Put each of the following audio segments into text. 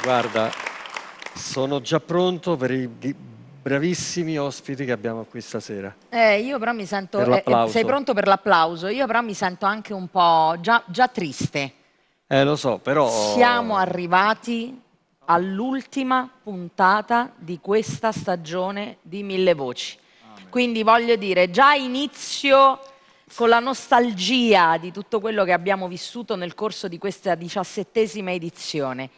Guarda, sono già pronto per i bravissimi ospiti che abbiamo qui stasera. Io però mi sento... sei pronto per l'applauso? Io però mi sento anche un po' già triste. Lo so, però... Siamo arrivati all'ultima puntata di questa stagione di Mille Voci. Quindi voglio dire, già inizio con la nostalgia di tutto quello che abbiamo vissuto nel corso di questa 17ª edizione.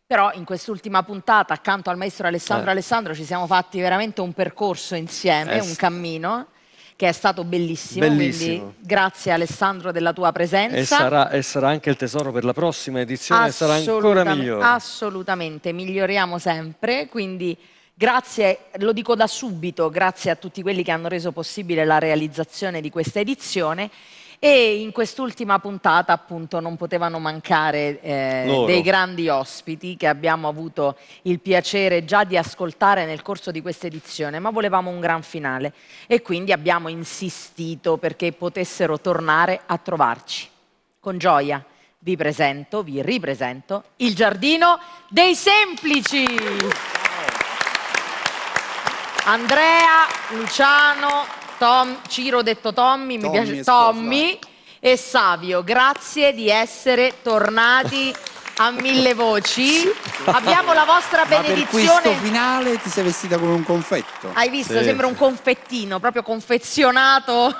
Però in quest'ultima puntata, accanto al maestro Alessandro, ci siamo fatti veramente un percorso insieme, un cammino, che è stato bellissimo. Bellissimo. Quindi grazie Alessandro della tua presenza. E sarà anche il tesoro per la prossima edizione, sarà ancora migliore. Assolutamente, miglioriamo sempre, quindi grazie, lo dico da subito, grazie a tutti quelli che hanno reso possibile la realizzazione di questa edizione. E in quest'ultima puntata appunto non potevano mancare dei grandi ospiti che abbiamo avuto il piacere già di ascoltare nel corso di questa edizione, ma volevamo un gran finale e quindi abbiamo insistito perché potessero tornare a trovarci. Con gioia vi ripresento il Giardino dei Semplici. Andrea, Luciano, Ciro detto Tommy, mi piace Tommy e Savio, grazie di essere tornati a Mille Voci. Abbiamo la vostra benedizione. Per questo finale ti sei vestita come un confetto. Hai visto? Sì. Sembra un confettino, proprio confezionato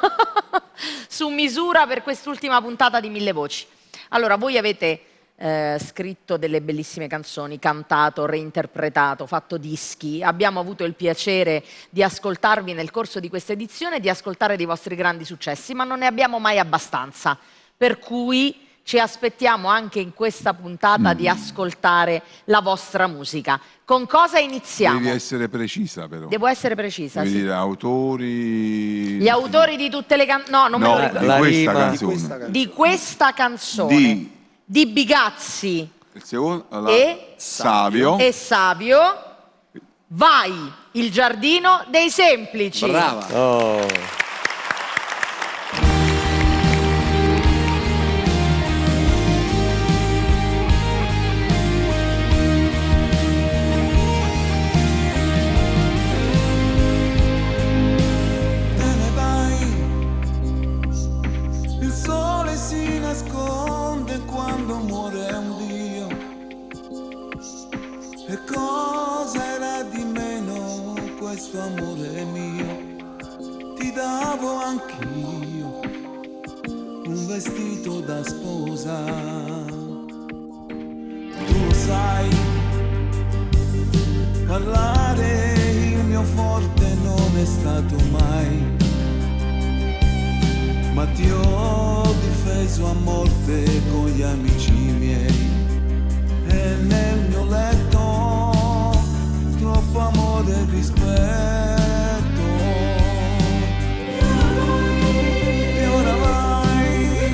su misura per quest'ultima puntata di Mille Voci. Allora, voi avete scritto delle bellissime canzoni, cantato, reinterpretato, fatto dischi. Abbiamo avuto il piacere di ascoltarvi nel corso di questa edizione, di ascoltare dei vostri grandi successi, ma non ne abbiamo mai abbastanza. Per cui ci aspettiamo anche in questa puntata di ascoltare la vostra musica. Con cosa iniziamo? Devi essere precisa però. Devo essere precisa, devi sì. dire autori... Gli autori di tutte le canzoni... No, non me lo ricordo. Di questa canzone. Di Bigazzi il secondo, e Savio. Vai, il Giardino dei Semplici. Brava. Questo amore mio, ti davo anch'io un vestito da sposa. Tu lo sai, parlare il mio forte non è stato mai, ma ti ho difeso a morte con gli amici miei e nel mio letto troppo amore e rispetto. E ora vai, le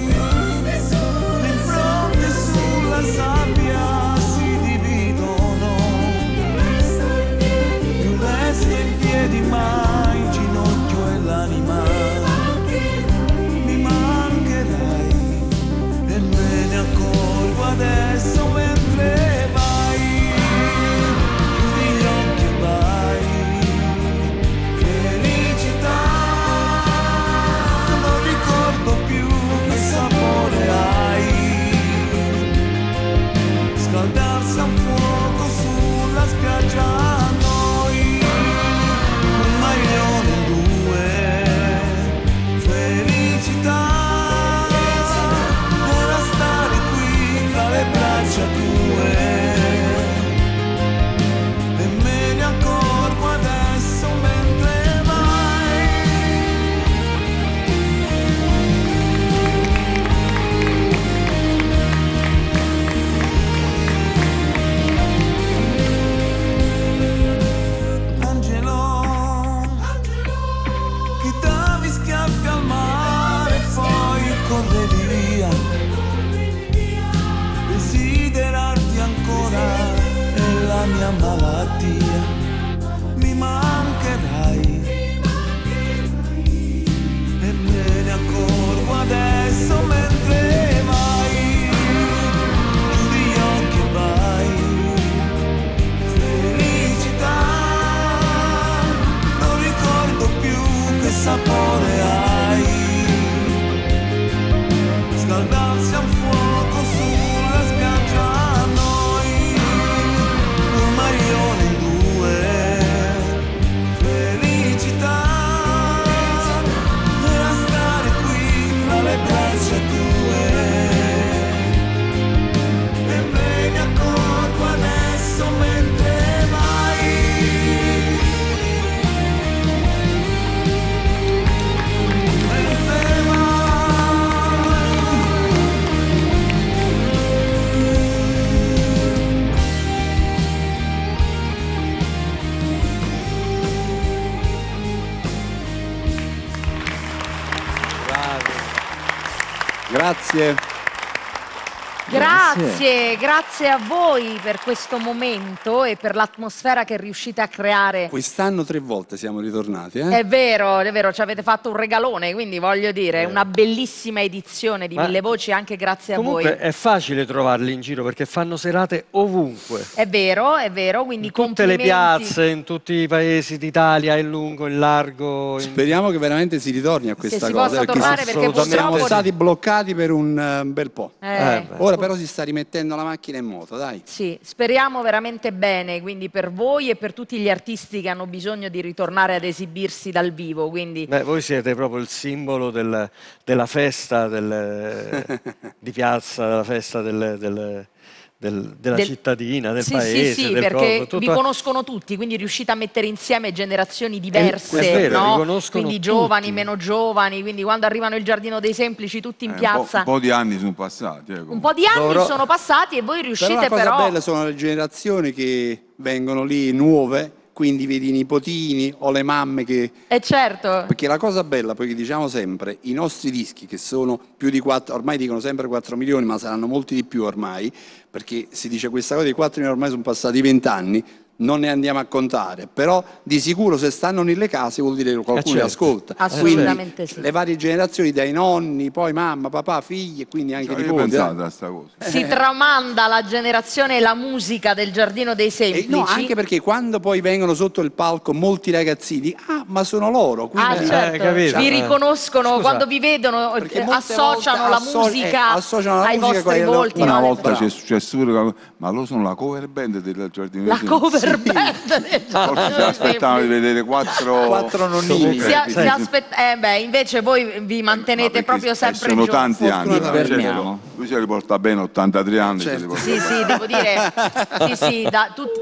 impronte sulla sabbia si dividono, più resta in piedi mai il ginocchio e l'anima. Mi mancherai e me ne accorgo. Grazie. Grazie a voi per questo momento e per l'atmosfera che riuscite a creare. Quest'anno 3 volte siamo ritornati. È vero, ci avete fatto un regalone, quindi voglio dire, una bellissima edizione di Mille Voci anche grazie a voi. Comunque è facile trovarli in giro perché fanno serate ovunque. È vero, quindi in tutte le piazze, in tutti i paesi d'Italia, in lungo, in largo. Speriamo che veramente si ritorni a questa si cosa. possa tornare perché purtroppo siamo stati bloccati per un bel po'. Ora però si sta rimettendo la macchina in moto, dai. Sì, speriamo veramente bene, quindi per voi e per tutti gli artisti che hanno bisogno di ritornare ad esibirsi dal vivo. Quindi... voi siete proprio il simbolo della festa di piazza, della festa della cittadina, del paese. Sì, del perché vi conoscono tutti, quindi riuscite a mettere insieme generazioni diverse, è vero, no? riconoscono quindi giovani, tutti. meno giovani, quindi quando arrivano il Giardino dei Semplici tutti in piazza. Un po' di anni sono passati. Un po' di anni sono passati e voi riuscite però... la cosa bella sono le generazioni che vengono lì nuove, quindi vedi i nipotini o le mamme che... certo. Perché la cosa bella, poi che diciamo sempre, i nostri dischi che sono più di 4, ormai dicono sempre 4 milioni, ma saranno molti di più ormai, perché si dice questa cosa di 4 milioni, ormai sono passati 20 anni, non ne andiamo a contare, però di sicuro se stanno nelle case vuol dire che qualcuno li ascolta. Assolutamente quindi, le varie generazioni, dai nonni, poi mamma, papà, figli e quindi anche nipoti. Pensate a sta cosa. Si tramanda la generazione e la musica del Giardino dei Semplici. No, anche perché quando poi vengono sotto il palco molti ragazzini, ma sono loro. Quindi, certo, vi riconoscono quando vi vedono, associano la musica ai vostri volti. Una volta c'è successo pure, ma loro sono la cover band del Giardino dei Semplici. Forse si aspettavano di vedere 4 nonnini. Invece voi vi mantenete proprio sempre sono giovani. tanti anni. Lui se li porta bene 83 anni. Certo. Sì, devo dire,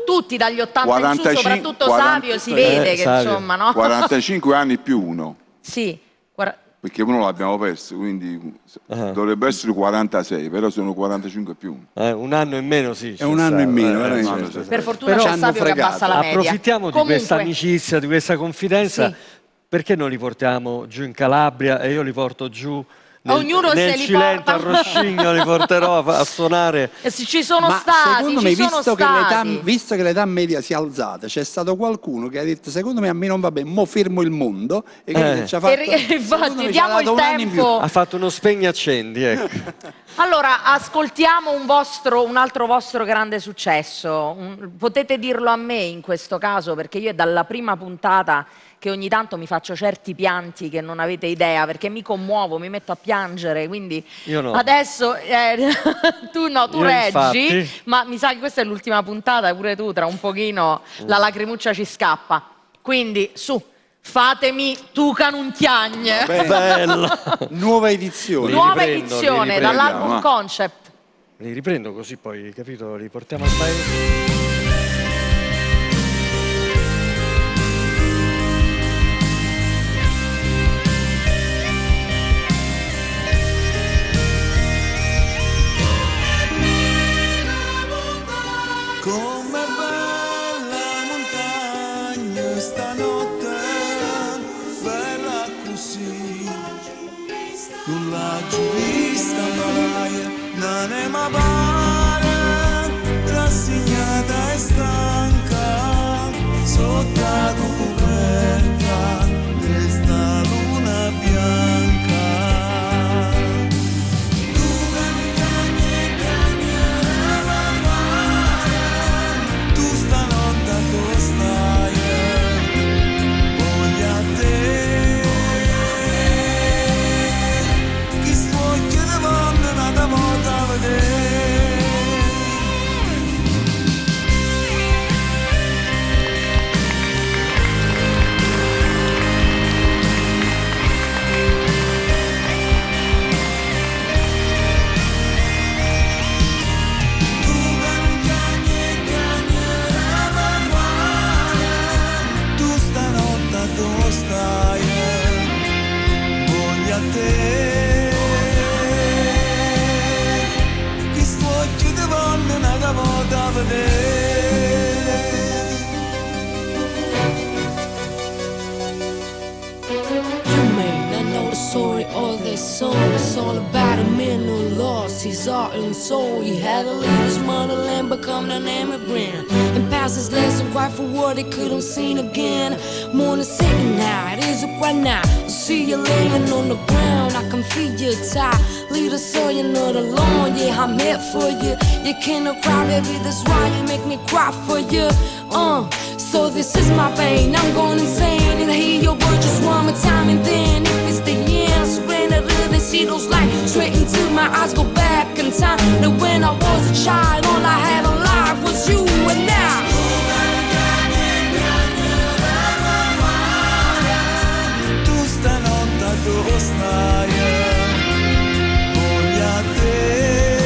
tutti dagli 80 in su, soprattutto Savio, si vede che insomma, no? 45 anni più uno. Sì. Perché uno l'abbiamo perso, quindi dovrebbe essere 46, però sono 45 più uno. Un anno in meno, sì. È un anno in meno, per fortuna c'è Savio che abbassa la media. Approfittiamo di questa amicizia, di questa confidenza, perché non li portiamo giù in Calabria e io li porto giù nel Cilento, a Roscigno, li porterò a suonare. Ci sono stati, secondo me, visto che l'età media si è alzata, c'è stato qualcuno che ha detto secondo me a me non va bene, mo fermo il mondo e ci ha fatto, infatti diamo il tempo. Ha fatto uno spegni accendi, ecco. Allora, ascoltiamo un altro vostro grande successo. Potete dirlo a me in questo caso, perché io è dalla prima puntata che ogni tanto mi faccio certi pianti che non avete idea, perché mi commuovo, mi metto a piangere, quindi io no. Adesso tu reggi, infatti. ma mi sa che questa è l'ultima puntata, pure tu tra un pochino la lacrimuccia ci scappa, quindi su, fatemi Tu canuntiagne. Bello. Nuova edizione dall'album Concept. Li riprendo così poi, capito, li portiamo al paese. Com'è bella montagna stanotte, bella così, non l'ha giù vista mai, non è ma pare, rassegnata e stanca, sotto la coperta, questa luna bianca. You may not know the story, all this song is all about a million. lost his heart and soul. He had to leave his motherland, become an immigrant, and pass his lesson right for what he couldn't see again. Morning sitting now, it is right now. I see you laying on the ground, I can feel you tired. Leader, so you're not alone, yeah, I'm here for you. You cannot cry, baby, that's why you make me cry for you. So this is my pain, I'm going insane. And I hear your word just one more time, and then if it's the end, I surrender to see those lights straight into my eyes. Go back in time to when I was a child. All I had in life was you, and now tu stanotte dove stai? Voglio a te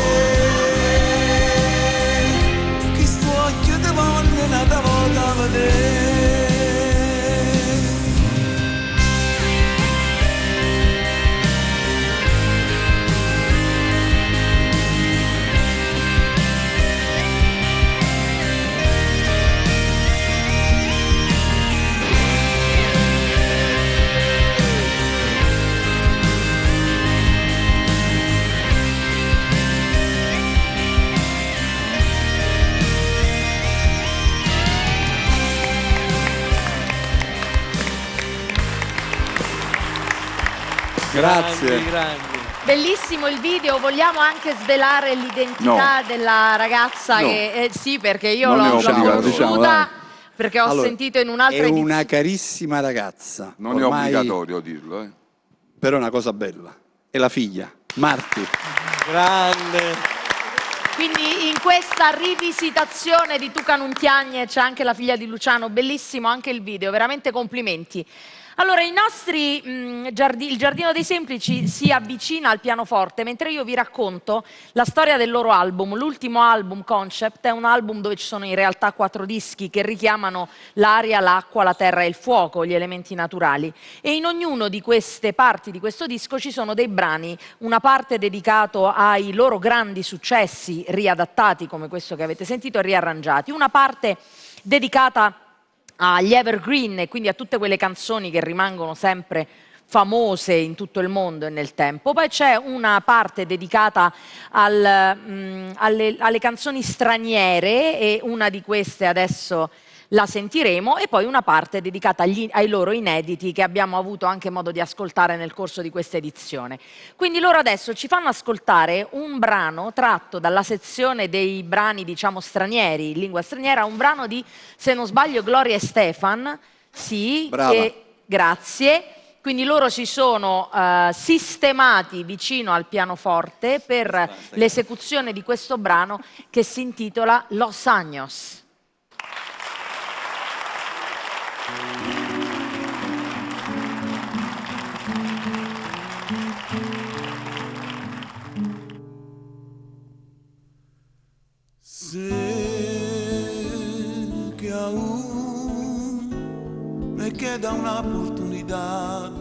che sto occhio di vonne nata volta a vedere. Grazie. Grandi. Bellissimo il video, vogliamo anche svelare l'identità della ragazza No. che sì, perché io Non è l'ho obbligato, conosciuta perché ho Allora, sentito in un'altra è edizione. una carissima ragazza. Non ormai, è obbligatorio dirlo, eh. Però è una cosa bella. È la figlia, Marti. Grande. Quindi in questa rivisitazione di Tuca Nuntiagne c'è anche la figlia di Luciano, bellissimo anche il video, veramente complimenti. Allora, i nostri il Giardino dei Semplici si avvicina al pianoforte mentre io vi racconto la storia del loro album. L'ultimo album, Concept, è un album dove ci sono in realtà 4 dischi che richiamano l'aria, l'acqua, la terra e il fuoco, gli elementi naturali. E in ognuno di queste parti di questo disco ci sono dei brani, una parte dedicato ai loro grandi successi riadattati, come questo che avete sentito, e riarrangiati. Una parte dedicata agli evergreen e quindi a tutte quelle canzoni che rimangono sempre famose in tutto il mondo e nel tempo. Poi c'è una parte dedicata alle canzoni straniere e una di queste adesso la sentiremo, e poi una parte dedicata ai loro inediti che abbiamo avuto anche modo di ascoltare nel corso di questa edizione. Quindi loro adesso ci fanno ascoltare un brano tratto dalla sezione dei brani, diciamo, stranieri, in lingua straniera, un brano di, se non sbaglio, Gloria Estefan. Sì, Brava. grazie. Quindi loro si sono sistemati vicino al pianoforte per l'esecuzione di questo brano che si intitola Los Años. Sé que aún me queda una oportunidad.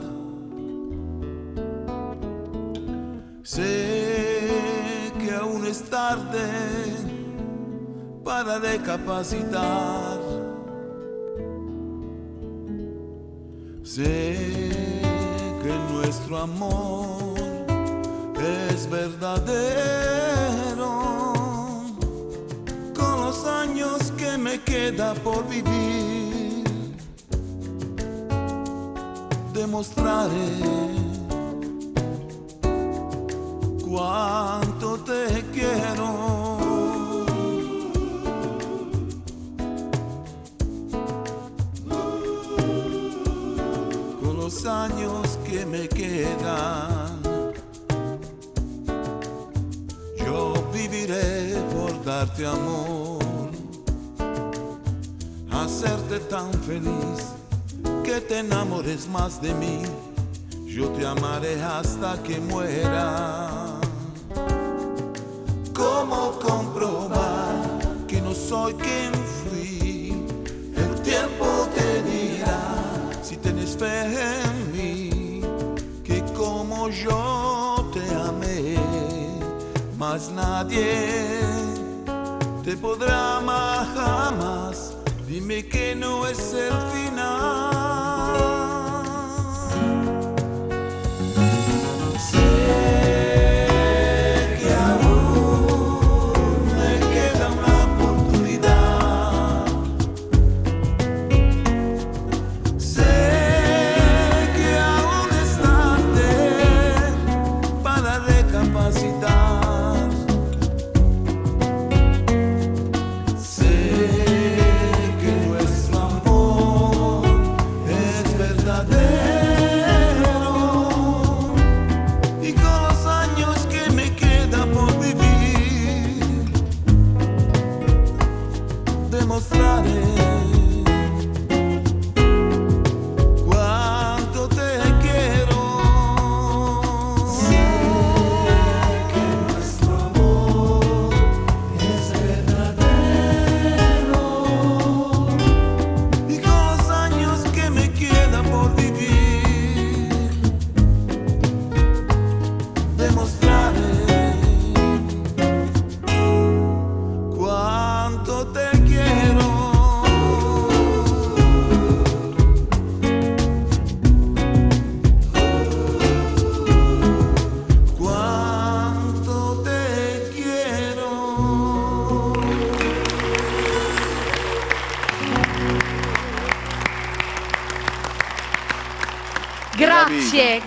Sé que aún es tarde para recapacitar. Sé que nuestro amor es verdadero. Con los años que me queda por vivir, demostraré cuánto te quiero. Con los años que me quedan, yo viviré por darte amor, hacerte tan feliz que te enamores más de mí. Yo te amaré hasta que muera. ¿Cómo comprobar que no soy quien fui? El tiempo te dirá si tienes fe en mí, que como yo te amé, más nadie te podrá amar jamás. Dime que no es el final. Sé que aún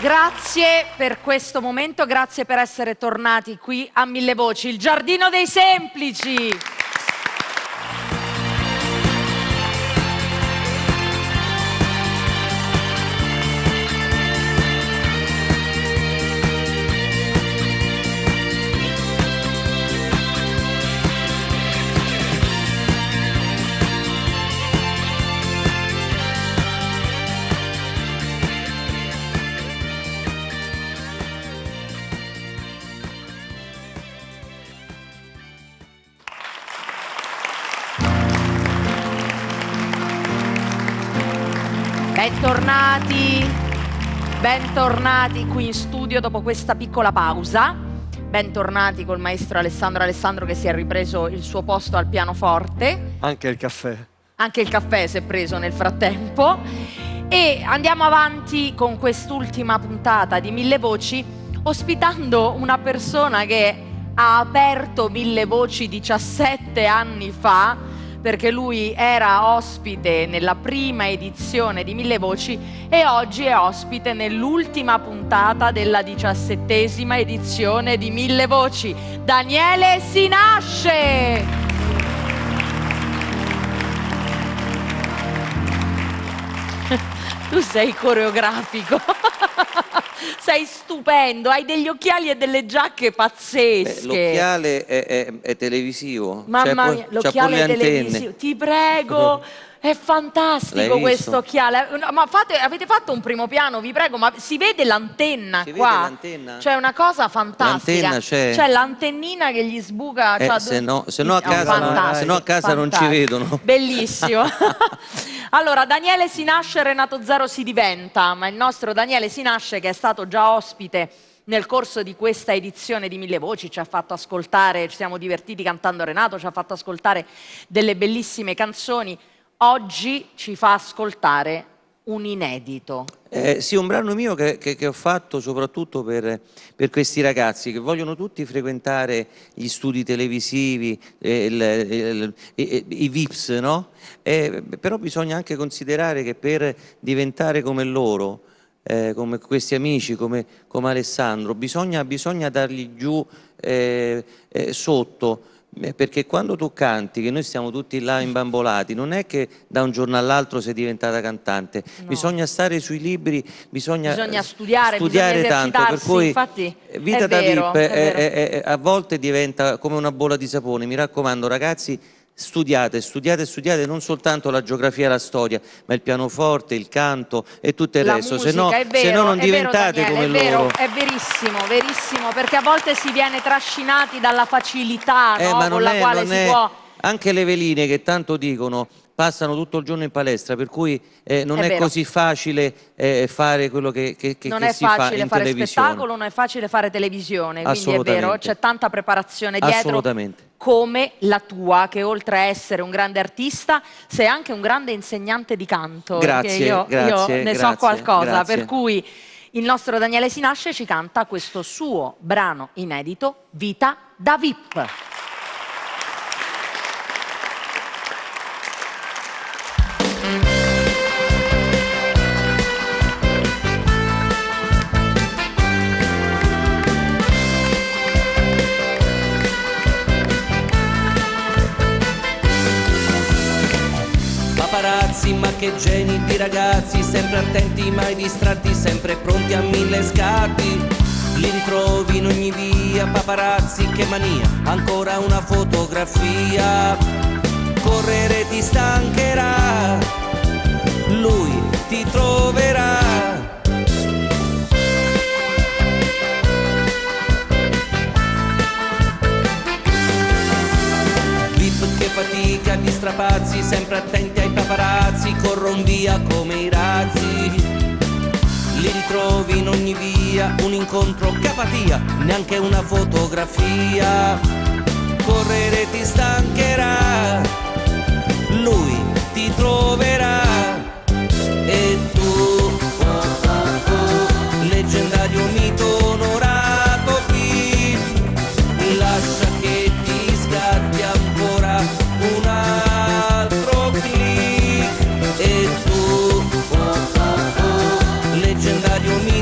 Grazie per questo momento, grazie per essere tornati qui a Mille Voci, il Giardino dei Semplici. Bentornati qui in studio dopo questa piccola pausa. Bentornati col maestro Alessandro che si è ripreso il suo posto al pianoforte. Anche il caffè. Anche il caffè si è preso nel frattempo. E andiamo avanti con quest'ultima puntata di Mille Voci, ospitando una persona che ha aperto Mille Voci 17 anni fa, perché lui era ospite nella prima edizione di Mille Voci e oggi è ospite nell'ultima puntata della 17ª edizione di Mille Voci. Daniele Sinasce! Tu sei coreografico. Sei stupendo, hai degli occhiali e delle giacche pazzesche. L'occhiale è televisivo. Mamma mia, l'occhiale è televisivo. Ti prego, è fantastico questo occhiale. Ma avete fatto un primo piano, vi prego, ma si vede l'antenna qua? Vede l'antenna? Cioè una cosa fantastica. L'antenna c'è. C'è l'antennina che gli sbuca. Se no a casa non ci vedono. Bellissimo. Allora, Daniele si nasce, Renato Zero si diventa, ma il nostro Daniele si nasce, che è stato già ospite nel corso di questa edizione di Mille Voci, ci ha fatto ascoltare, ci siamo divertiti cantando Renato, ci ha fatto ascoltare delle bellissime canzoni. Oggi ci fa ascoltare un inedito. Sì, un brano mio che ho fatto soprattutto per questi ragazzi che vogliono tutti frequentare gli studi televisivi, i VIPs, no? Però bisogna anche considerare che per diventare come loro, come questi amici, come Alessandro, bisogna dargli giù sotto. Perché quando tu canti, che noi stiamo tutti là imbambolati, non è che da un giorno all'altro sei diventata cantante, no. Bisogna stare sui libri, bisogna studiare tanto, per cui infatti, Vita da VIP a volte diventa come una bolla di sapone. Mi raccomando ragazzi, studiate non soltanto la geografia e la storia, ma il pianoforte, il canto e tutto il resto, se no non diventate come loro. È verissimo, perché a volte si viene trascinati dalla facilità, no? Con la quale si può... Anche le veline che tanto dicono passano tutto il giorno in palestra, per cui non è così facile fare quello che si fa in televisione. Non è facile fare spettacolo, non è facile fare televisione, quindi è vero, c'è tanta preparazione dietro. Assolutamente. Come la tua, che oltre a essere un grande artista sei anche un grande insegnante di canto. Grazie, io ne so qualcosa, per cui il nostro Daniele Sinasce ci canta questo suo brano inedito, Vita da VIP. Paparazzi, ma che geni di ragazzi, sempre attenti, mai distratti, sempre pronti a 1000 scatti. Li ritrovi in ogni via, paparazzi, che mania, ancora una fotografia. Correre ti stancherà, lui ti troverà. VIP che fatica di strapazzi, sempre attenti ai paparazzi, corron via come i razzi. Li ritrovi in ogni via, un incontro, che apatia, neanche una fotografia. Correre ti stancherà, lui ti troverà. E tu, leggendario mito onorato qui, lascia che ti scatti ancora un altro click. E tu, leggendario mito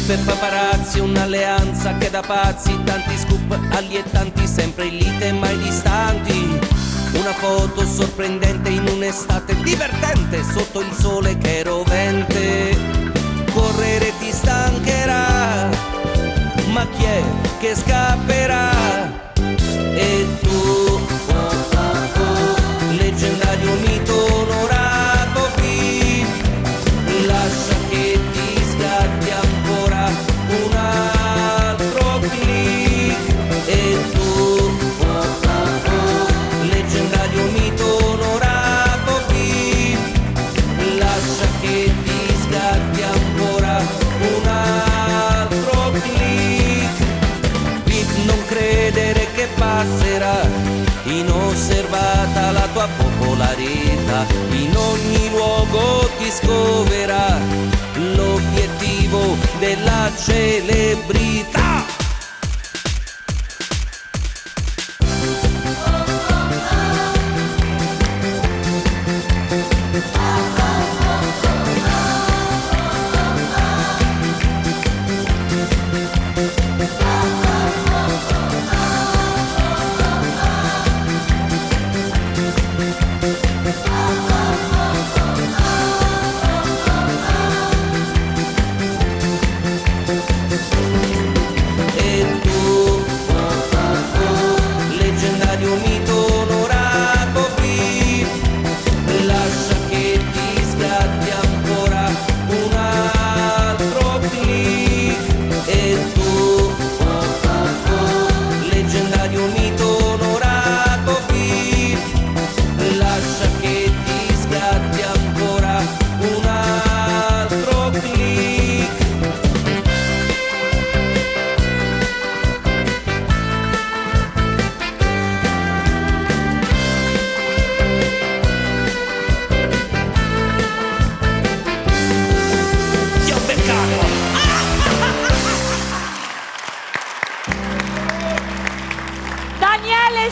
per paparazzi, un'alleanza che da pazzi, tanti scoop allietanti, sempre in lite mai distanti. Una foto sorprendente in un'estate divertente, sotto il sole che rovente. Correre ti stancherà, ma chi è che scapperà? E tu, leggendario mito onorato qui, lascia che ti scatti ancora un altro click. E tu, leggendario mito onorato qui, lascia che ti scatti ancora un altro click. Non credere che passerà inosservata la tua popolarità, in ogni luogo ti scoverà l'obiettivo della celebrità.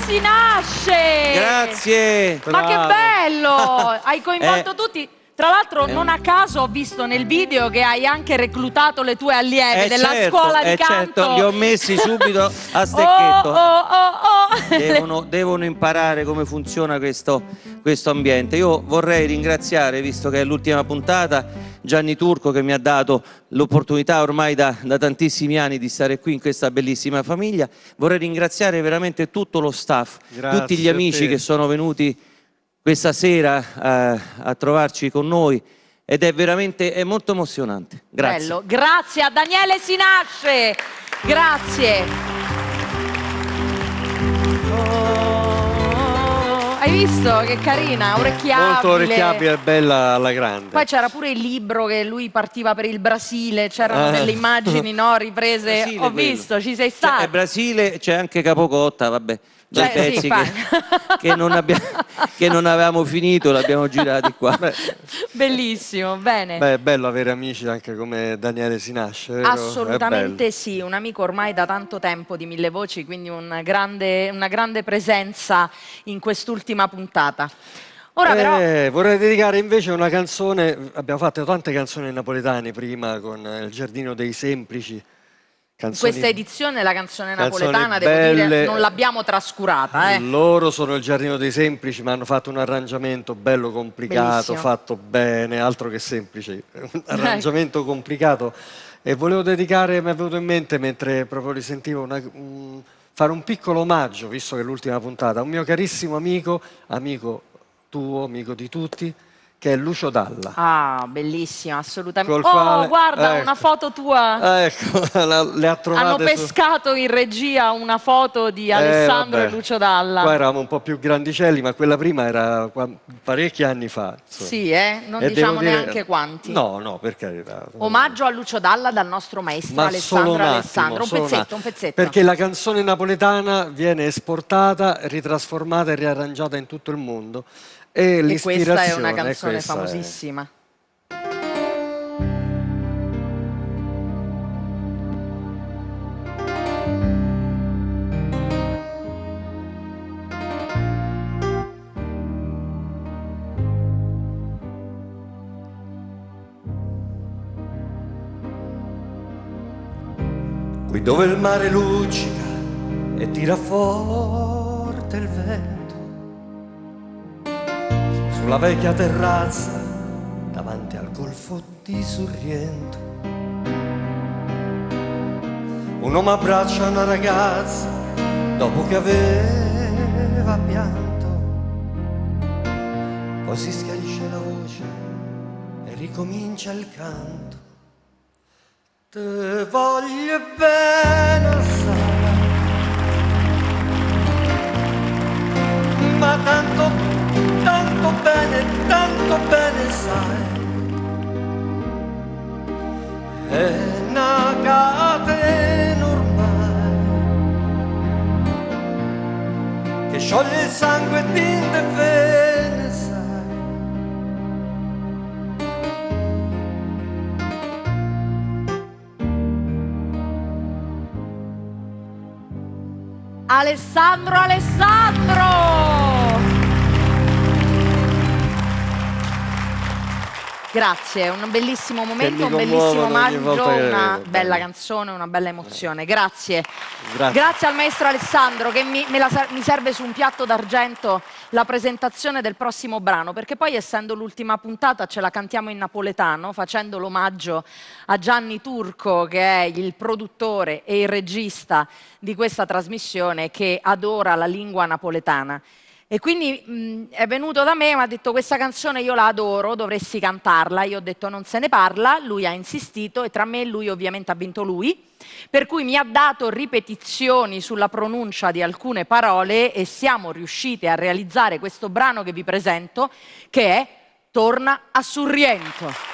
Si nasce! Grazie! Ma che bello! Hai coinvolto tutti. Tra l'altro non a caso ho visto nel video che hai anche reclutato le tue allieve della scuola di canto. Certo, li ho messi subito a stecchetto. Devono imparare come funziona questo ambiente. Io vorrei ringraziare, visto che è l'ultima puntata, Gianni Turco, che mi ha dato l'opportunità ormai da tantissimi anni di stare qui in questa bellissima famiglia. Vorrei ringraziare veramente tutto lo staff, tutti gli amici che sono venuti questa sera a trovarci con noi, ed è molto emozionante. Grazie. Bello. Grazie a Daniele Si Nasce. Grazie. Hai visto che carina, orecchiabile. Molto orecchiabile, bella alla grande. Poi c'era pure il libro che lui partiva per il Brasile, c'erano delle immagini, no, riprese. Brasile, ho visto, ci sei stato. C'è Brasile, c'è anche Capocotta, vabbè. Dei pezzi che non avevamo finito, l'abbiamo girati qua. Bellissimo, bene. Beh, è bello avere amici anche come Daniele Si Nasce, vero? Assolutamente sì, un amico ormai da tanto tempo di Mille Voci, quindi una grande presenza in quest'ultima puntata. Ora però vorrei dedicare invece una canzone. Abbiamo fatto tante canzoni napoletane prima con Il Giardino dei Semplici. In questa edizione la canzone napoletana, devo dire, non l'abbiamo trascurata. Loro sono Il Giardino dei Semplici, ma hanno fatto un arrangiamento bello complicato, bellissimo, fatto bene, altro che semplice, un arrangiamento complicato. E volevo dedicare, mi è venuto in mente mentre proprio li sentivo, fare un piccolo omaggio, visto che è l'ultima puntata, a un mio carissimo amico tuo, amico di tutti, che è Lucio Dalla. Ah, bellissima, assolutamente. Quale, guarda, una foto tua. Ecco, le ha trovate. Hanno pescato in regia una foto di Alessandro e Lucio Dalla. Qua eravamo un po' più grandicelli, ma quella prima era parecchi anni fa. Insomma. Sì, non diciamo neanche quanti. No, per carità. Omaggio a Lucio Dalla dal nostro maestro Alessandro. Un pezzetto. Perché la canzone napoletana viene esportata, ritrasformata e riarrangiata in tutto il mondo. E questa è una canzone famosissima. qui dove il mare luccica e tira forte il vento, sulla vecchia terrazza davanti al golfo di Sorrento. Un uomo abbraccia una ragazza dopo che aveva pianto, poi si schiarisce la voce e ricomincia il canto. Te voglio bene assai, ma tanto, tanto bene sai, è una catena ormai che scioglie il sangue e tinte e vene, sai. Alessandro! Grazie, un bellissimo momento, un bellissimo omaggio, una bella canzone, una bella emozione. Grazie. Grazie al maestro Alessandro che mi serve su un piatto d'argento la presentazione del prossimo brano, perché poi essendo l'ultima puntata ce la cantiamo in napoletano facendo l'omaggio a Gianni Turco, che è il produttore e il regista di questa trasmissione, che adora la lingua napoletana. E quindi è venuto da me e mi ha detto: questa canzone io la adoro, dovresti cantarla. Io ho detto non se ne parla, lui ha insistito e tra me e lui ovviamente ha vinto lui, per cui mi ha dato ripetizioni sulla pronuncia di alcune parole e siamo riusciti a realizzare questo brano che vi presento, che è Torna a Sorrento.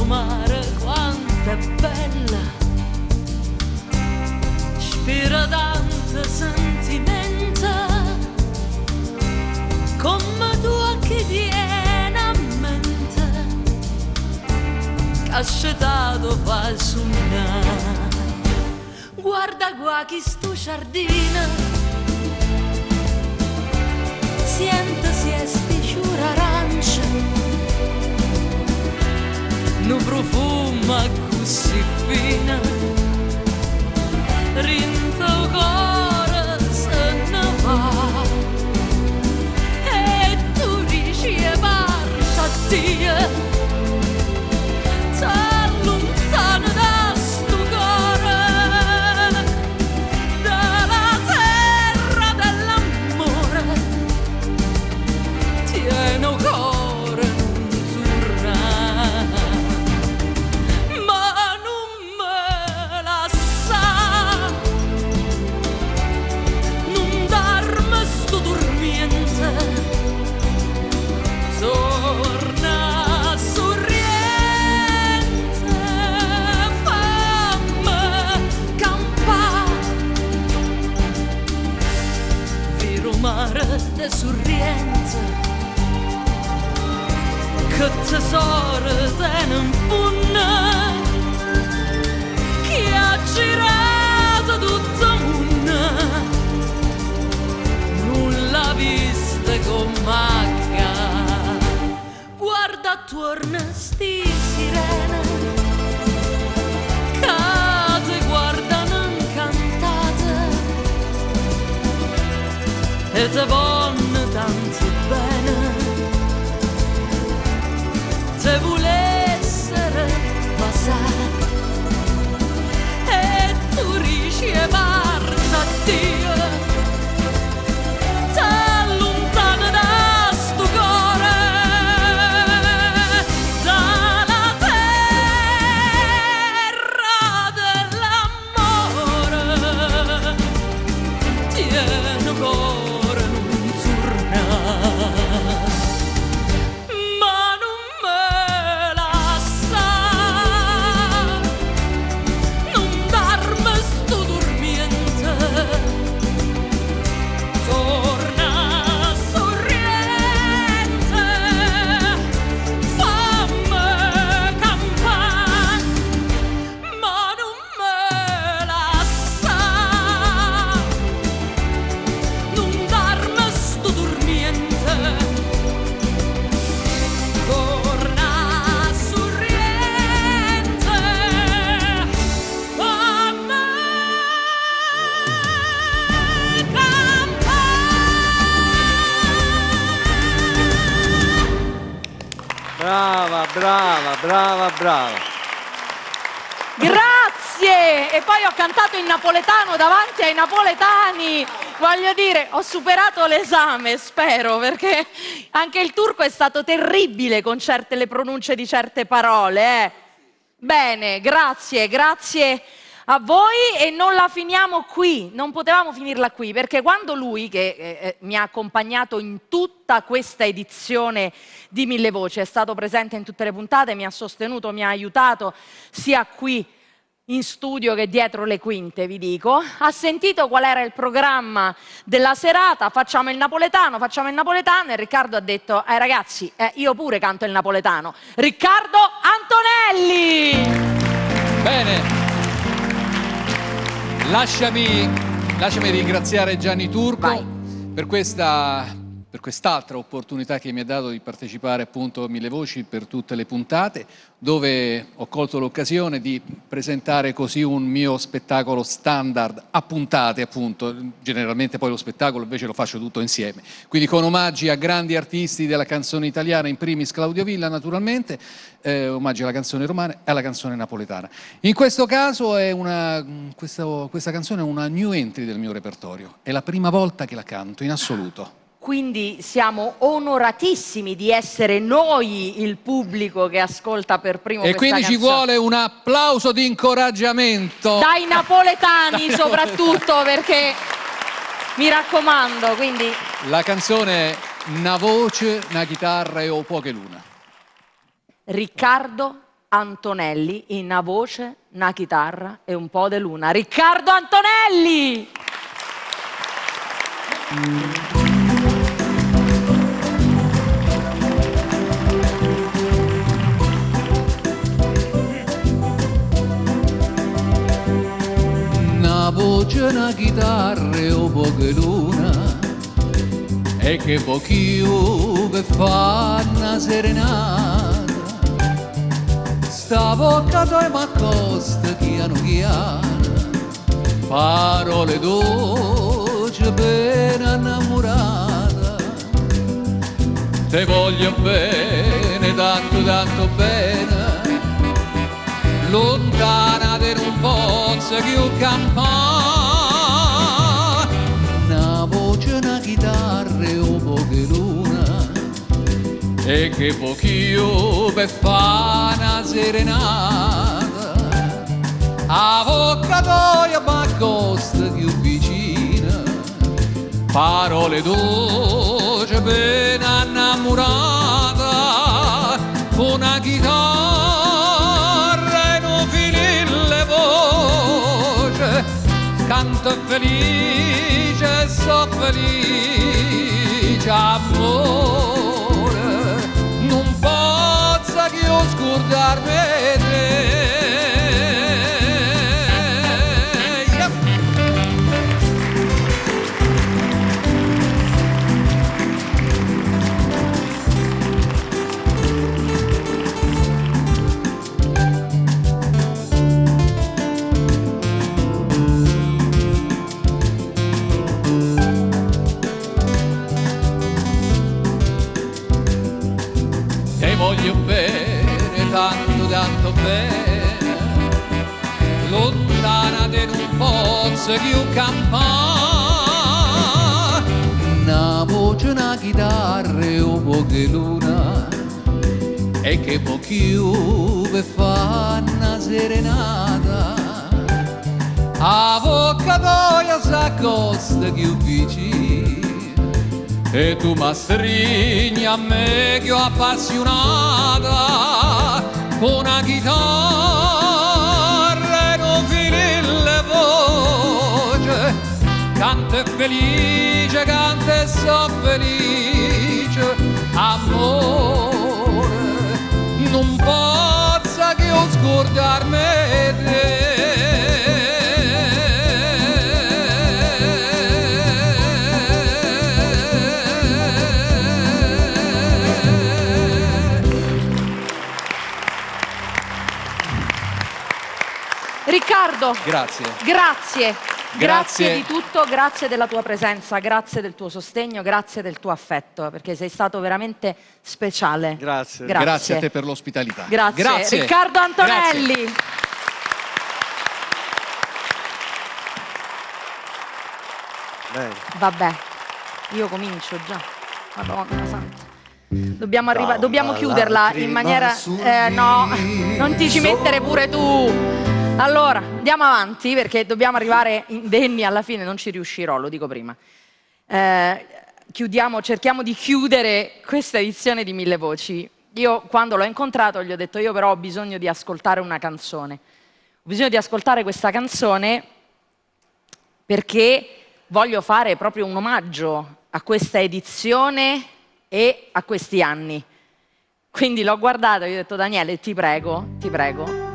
Mare, quanto è bella, spira tanto sentimento, come tu che tieni a mente, che ascetato fa suonare. Guarda qua chi sto giardino, sente sti ciura arancia, no profuma così fina, rinto cuore se ne va, e tu dici e parta a Dio, t'allontana da sto cuore, dalla terra dell'amore, tieni un cuore non tornare. Torna a Sorrento, fammi campare, vero mare de Sorrento, che tesoro te non funna, che ha girato tutto il mondo, non l'ha vista con macchia. Guarda attorno sti sirene, che ti guardano incantate e ti vogliono tanto bene, te volessero passare e tu riesci e parti a Dio. Cuore non Brava, brava, brava, brava. Grazie! E poi ho cantato in napoletano davanti ai napoletani. Voglio dire, ho superato l'esame, spero, perché anche il turco è stato terribile con le pronunce di certe parole. Bene, grazie, grazie a voi, e non la finiamo qui, non potevamo finirla qui, perché quando lui, che mi ha accompagnato in tutta questa edizione di Mille Voci, è stato presente in tutte le puntate, mi ha sostenuto, mi ha aiutato, sia qui in studio che dietro le quinte, vi dico, ha sentito qual era il programma della serata, facciamo il napoletano, e Riccardo ha detto, ragazzi, io pure canto il napoletano, Riccardo Antonelli! Bene. Lasciami ringraziare Gianni Turco per quest'altra opportunità che mi ha dato di partecipare appunto a Mille Voci per tutte le puntate, dove ho colto l'occasione di presentare così un mio spettacolo standard a puntate, appunto. Generalmente poi lo spettacolo invece lo faccio tutto insieme, quindi con omaggi a grandi artisti della canzone italiana, in primis Claudio Villa naturalmente, omaggi alla canzone romana e alla canzone napoletana. In questo caso questa canzone è una new entry del mio repertorio, è la prima volta che la canto in assoluto. Quindi siamo onoratissimi di essere noi il pubblico che ascolta per primo questa canzone. E quindi ci vuole un applauso di incoraggiamento. Dai napoletani soprattutto, perché mi raccomando, quindi... La canzone è Una voce, una chitarra e o poche luna. Riccardo Antonelli, in una voce, una chitarra e un po' de luna. Riccardo Antonelli! Una voce, una chitarra e o poche luna, e che pochio per fa una serenata. Sta bocca tua m'accosta piano piano, parole dolci per innamorata. Te voglio bene, tanto tanto bene, lontana te non posso più campare. Una voce, una chitarra e un po' che luna, e che pochio per fa una serenata. A vocatoia m'accosta più vicina, parole dolci ben innamorata. Una chitarra e non finì le voci, canto felice, so felice, amore, non posso che io scordarmi te. Voglio bene, tanto tanto bene, lontana te non posso più campare. Una voce, una chitarra e un po' che luna, e che pochio per fa una serenata. A vocatoia s'accosta più vicino, e tu mi stringi a me che ho appassionata. Una chitarra e non finì le voci, canta felice, canta e so felice, amore, non posso che io scordarmi te. Riccardo, grazie. Grazie. Grazie di tutto, grazie della tua presenza, grazie del tuo sostegno, grazie del tuo affetto, perché sei stato veramente speciale. Grazie. Grazie a te per l'ospitalità. Grazie. Riccardo Antonelli. Grazie. Bene. Vabbè, io comincio già. Madonna santa. Dobbiamo chiuderla in maniera... no, non ti ci mettere pure tu. Allora, andiamo avanti perché dobbiamo arrivare indenni alla fine, non ci riuscirò, lo dico prima. Cerchiamo di chiudere questa edizione di Mille Voci. Io quando l'ho incontrato gli ho detto io però ho bisogno di ascoltare una canzone. Ho bisogno di ascoltare questa canzone perché voglio fare proprio un omaggio a questa edizione e a questi anni. Quindi l'ho guardato e gli ho detto Daniele, ti prego,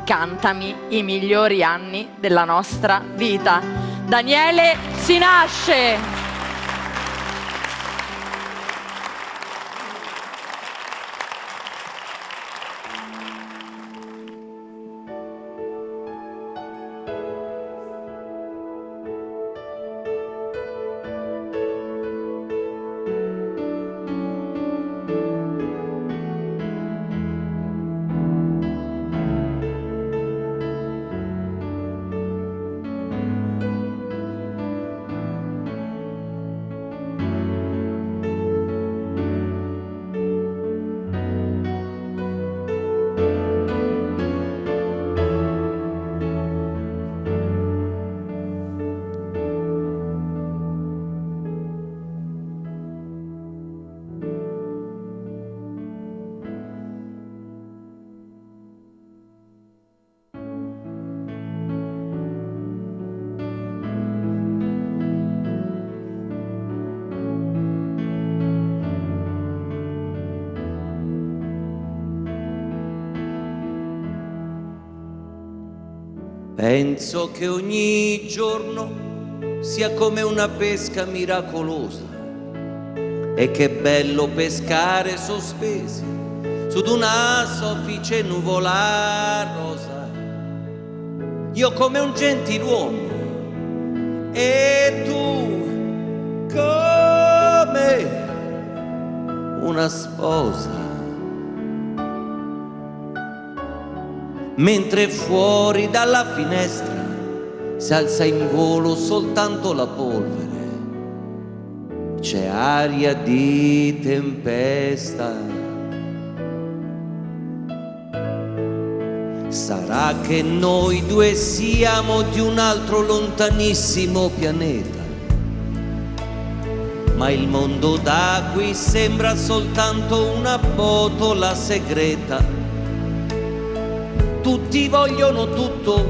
cantami i migliori anni della nostra vita. Daniele Si Nasce! Penso che ogni giorno sia come una pesca miracolosa e che bello pescare sospesi su d'una soffice nuvola rosa. Io come un gentiluomo e tu come una sposa. Mentre fuori dalla finestra si alza in volo soltanto la polvere, c'è aria di tempesta. Sarà che noi due siamo di un altro lontanissimo pianeta, ma il mondo da qui sembra soltanto una botola segreta. Tutti vogliono tutto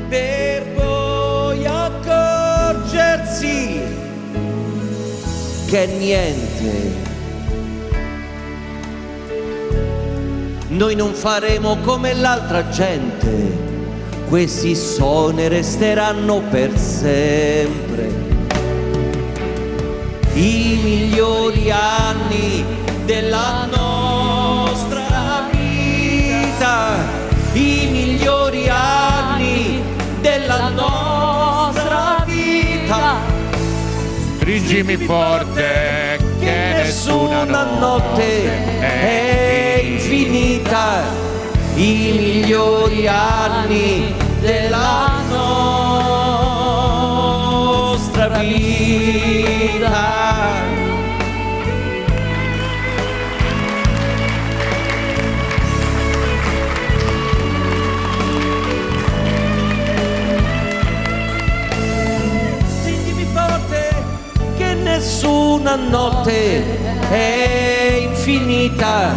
per poi accorgersi che niente. Noi non faremo come l'altra gente, questi sogni resteranno per sempre. I migliori anni della nostra vita, i migliori anni della nostra vita. Stringimi forte che nessuna notte è infinita. I migliori anni della nostra vita. Nessuna notte è infinita,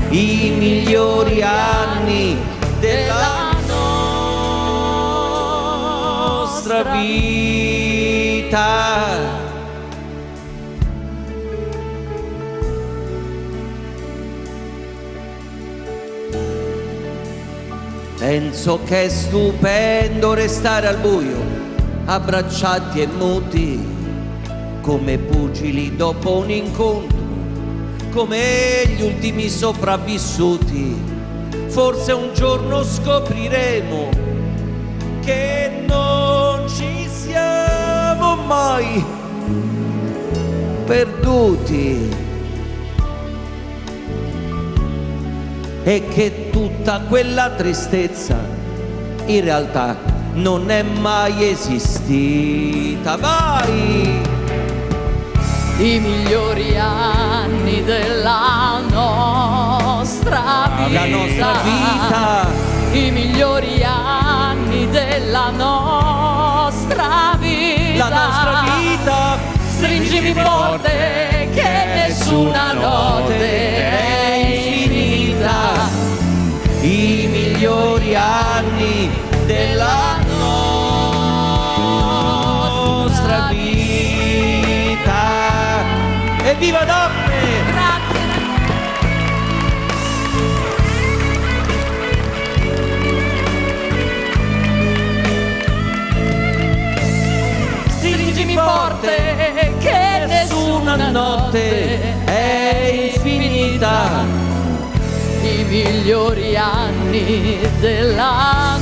i migliori anni della nostra vita. Penso che è stupendo restare al buio, abbracciati e muti, come pugili dopo un incontro, come gli ultimi sopravvissuti. Forse un giorno scopriremo che non ci siamo siamo mai perduti e che tutta quella tristezza in realtà non è mai esistita. Vai! I migliori anni della nostra vita, la nostra vita, i migliori anni della nostra vita, la nostra vita. Stringimi forte che nessuna notte è infinita. I migliori anni della nostra vita. Evviva Daphne! Grazie. Stringimi forte che nessuna notte è infinita. I migliori anni della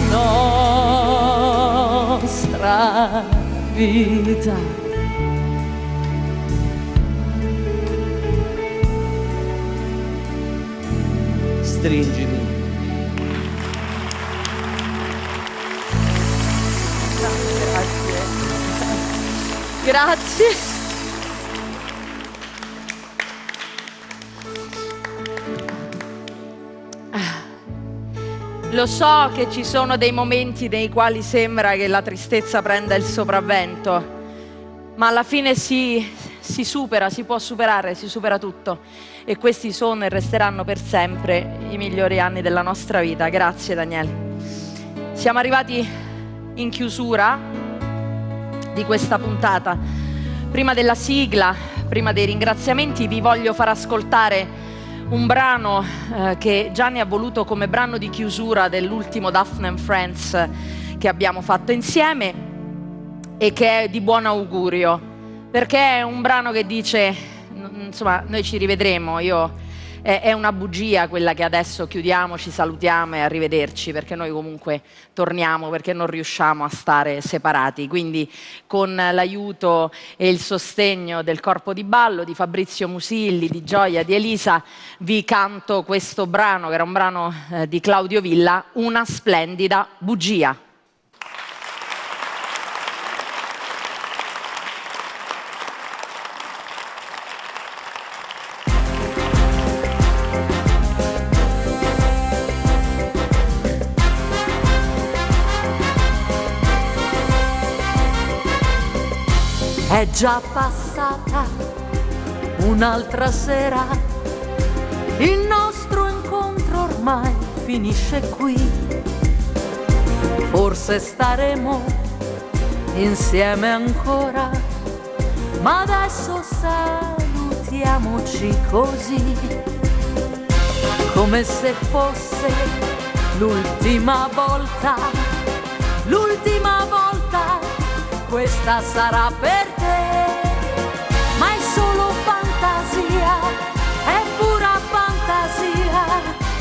nostra vita. Stringimi. Grazie. Lo so che ci sono dei momenti nei quali sembra che la tristezza prenda il sopravvento, ma alla fine si supera, si può superare, si supera tutto. E questi sono e resteranno per sempre i migliori anni della nostra vita. Grazie Daniele. Siamo arrivati in chiusura di questa puntata. Prima della sigla, prima dei ringraziamenti, vi voglio far ascoltare un brano che Gianni ha voluto come brano di chiusura dell'ultimo Daphne and Friends che abbiamo fatto insieme e che è di buon augurio, perché è un brano che dice, insomma, noi ci rivedremo, è una bugia quella che adesso chiudiamo, ci salutiamo e arrivederci, perché noi comunque torniamo, perché non riusciamo a stare separati. Quindi con l'aiuto e il sostegno del corpo di ballo, di Fabrizio Musilli, di Gioia, di Elisa, vi canto questo brano, che era un brano di Claudio Villa, Una splendida bugia. È già passata un'altra sera, il nostro incontro ormai finisce qui. Forse staremo insieme ancora, ma adesso salutiamoci così, come se fosse l'ultima volta, l'ultima volta. Questa sarà per te, ma è solo fantasia, è pura fantasia,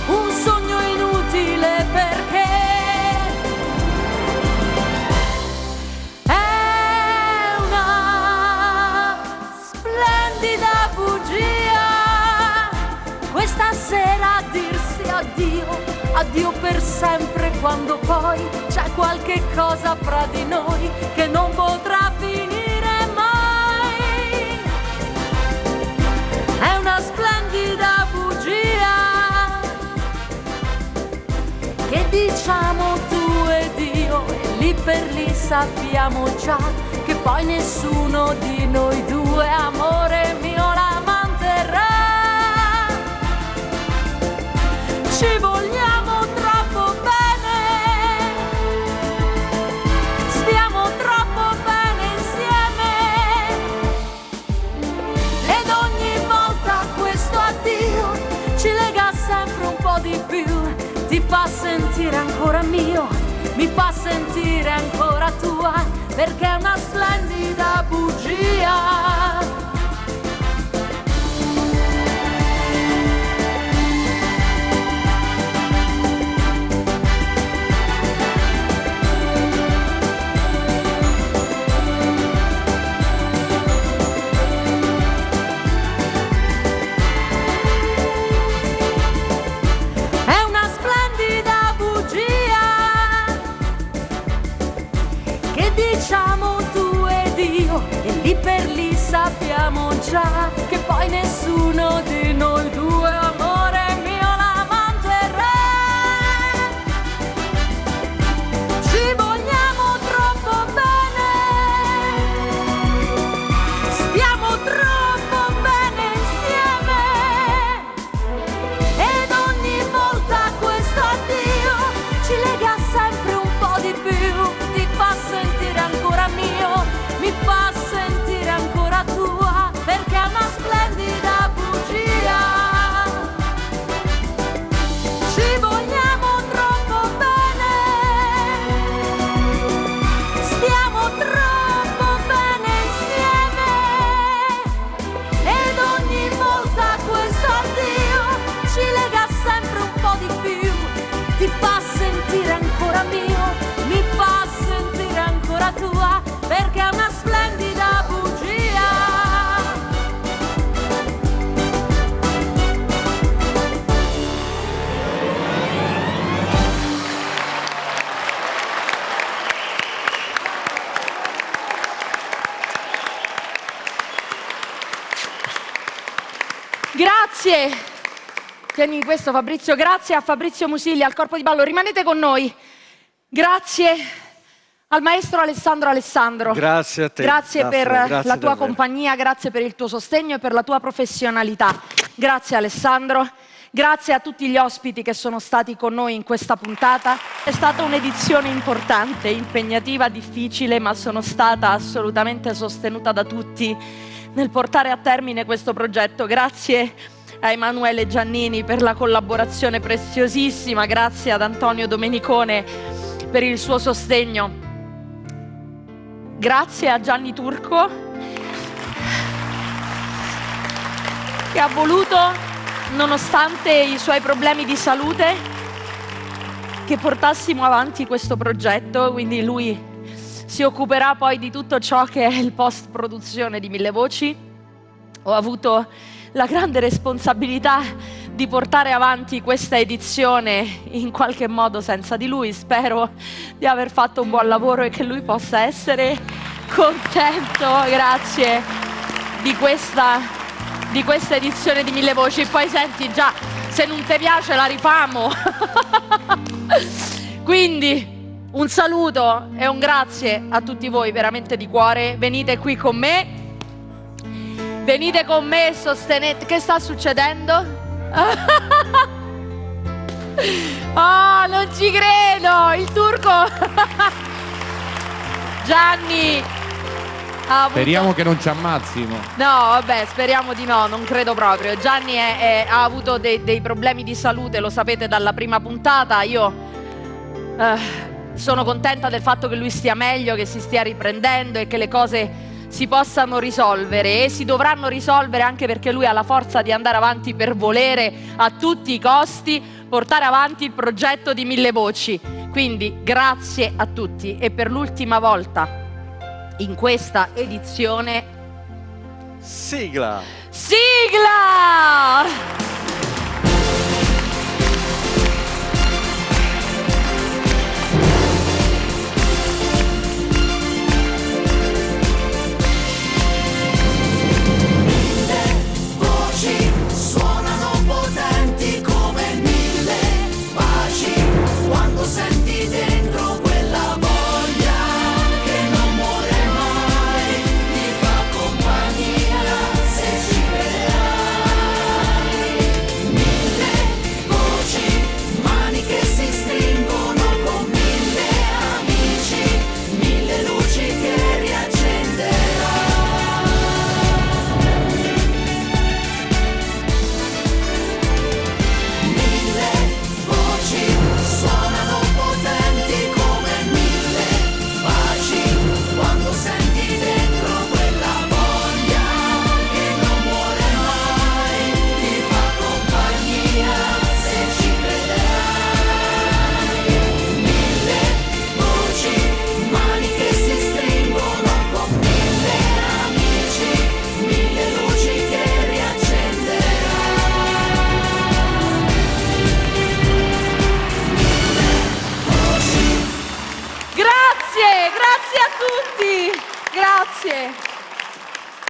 un sogno inutile perché è una splendida bugia. Questa sera dirsi addio, addio per sempre, quando poi c'è qualche cosa fra di noi che non potrà finire mai. È una splendida bugia che diciamo tu ed io, e lì per lì sappiamo già che poi nessuno di noi due, amore mio, la manterrà. Ci vogliamo troppo bene, stiamo troppo bene insieme, ed ogni volta questo addio ci lega sempre un po' di più, ti fa sentire ancora mio, mi fa sentire ancora tua, perché è una splendida bugia. sappiamo già che poi nessuno di noi due, amore mio, la manterrà. Ci vogliamo troppo bene, stiamo troppo bene insieme, ed ogni volta questo addio ci lega sempre un po' di più, ti fa sentire ancora mio, mi fa sentire ancora tua, perché è una splendida bugia. Ci vogliamo troppo bene, stiamo troppo bene insieme, ed ogni volta questo addio ci lega sempre un po' di più, ti fa sentire ancora mio, mi fa sentire ancora tua, perché è una splendida bugia. Grazie. Tieni questo, Fabrizio. Grazie a Fabrizio Musilli, al corpo di ballo. Rimanete con noi. Grazie al maestro Alessandro. Grazie a te. Grazie per grazie la tua davvero. compagnia, grazie per il tuo sostegno e per la tua professionalità. Grazie Alessandro. Grazie a tutti gli ospiti che sono stati con noi in questa puntata. È stata un'edizione importante, impegnativa, difficile, ma sono stata assolutamente sostenuta da tutti nel portare a termine questo progetto. Grazie a Emanuele Giannini per la collaborazione preziosissima, grazie ad Antonio Domenicone per il suo sostegno, grazie a Gianni Turco che ha voluto, nonostante i suoi problemi di salute, che portassimo avanti questo progetto, quindi lui si occuperà poi di tutto ciò che è il post-produzione di Mille Voci. Ho avuto la grande responsabilità di portare avanti questa edizione in qualche modo senza di lui. Spero di aver fatto un buon lavoro e che lui possa essere contento. Grazie di questa edizione di Mille Voci. E poi senti, già, se non ti piace la rifamo. Quindi un saluto e un grazie a tutti voi veramente di cuore. Venite qui con me. Venite con me e sostenete. Che sta succedendo? Oh, non ci credo! Il turco! Gianni! Speriamo che non ci ammazzino. No, vabbè, speriamo di no, non credo proprio. Gianni ha avuto dei problemi di salute, lo sapete dalla prima puntata. Io sono contenta del fatto che lui stia meglio, che si stia riprendendo e che le cose si possano risolvere, e si dovranno risolvere anche perché lui ha la forza di andare avanti per volere a tutti i costi portare avanti il progetto di Mille Voci. Quindi grazie a tutti, e per l'ultima volta in questa edizione sigla! Sigla!